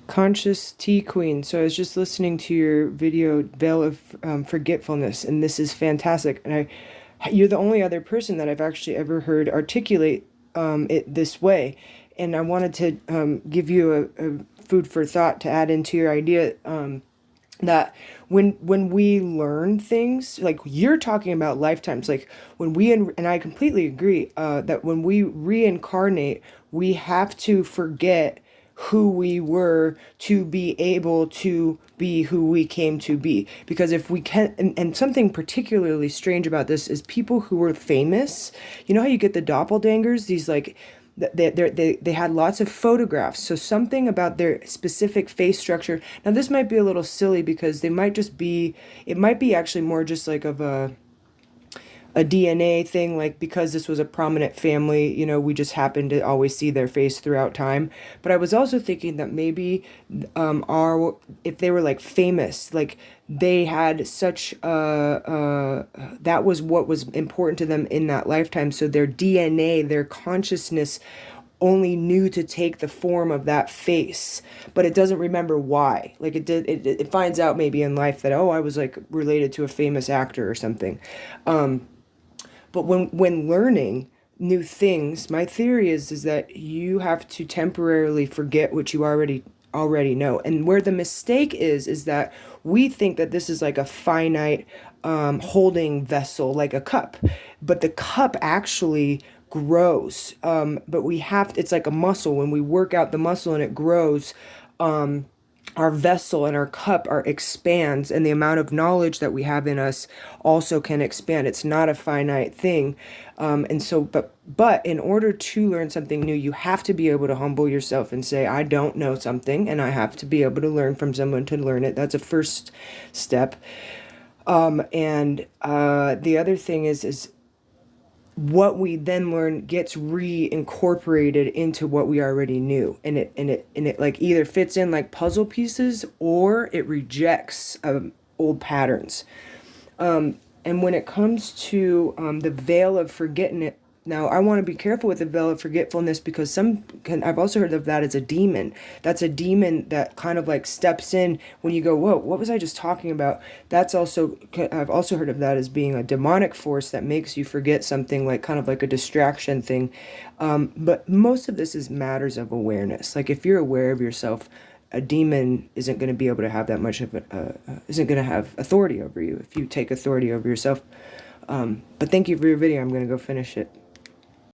Conscious Tea Queen. So I was just listening to your video, Veil of Forgetfulness, and this is fantastic. And you're the only other person that I've actually ever heard articulate it this way. And I wanted to give you a food for thought to add into your idea. That when we learn things, like you're talking about lifetimes, like when we, and I completely agree, that when we reincarnate, we have to forget who we were to be able to be who we came to be. Because if we can, and something particularly strange about this is people who were famous, you know how you get the doppelgangers, these like they had lots of photographs. So something about their specific face structure. Now this might be a little silly because they might just be, it might be actually more just like of a DNA thing, like because this was a prominent family, you know, we just happened to always see their face throughout time. But I was also thinking that maybe our, if they were like famous, like they had such that was what was important to them in that lifetime. So their DNA, their consciousness only knew to take the form of that face, but it doesn't remember why. Like it did, it finds out maybe in life that, oh, I was like related to a famous actor or something. But when learning new things, my theory is that you have to temporarily forget what you already know. And where the mistake is that we think that this is like a finite holding vessel, like a cup, but the cup actually grows. But we have, it's like a muscle. When we work out the muscle and it grows, our vessel and our cup are expands, and the amount of knowledge that we have in us also can expand. It's not a finite thing. And so but in order to learn something new, you have to be able to humble yourself and say, I don't know something, and I have to be able to learn from someone to learn it. That's a first step. And the other thing is what we then learn gets reincorporated into what we already knew, and it like either fits in like puzzle pieces, or it rejects old patterns. And when it comes to the veil of forgetting it, now I want to be careful with the veil of forgetfulness, because I've also heard of that as a demon. That's a demon that kind of like steps in when you go, whoa, what was I just talking about? That's also, I've also heard of that as being a demonic force that makes you forget something, like kind of like a distraction thing. But most of this is matters of awareness. Like if you're aware of yourself, a demon isn't going to be able to have that much of isn't going to have authority over you if you take authority over yourself. But thank you for your video. I'm going to go finish it.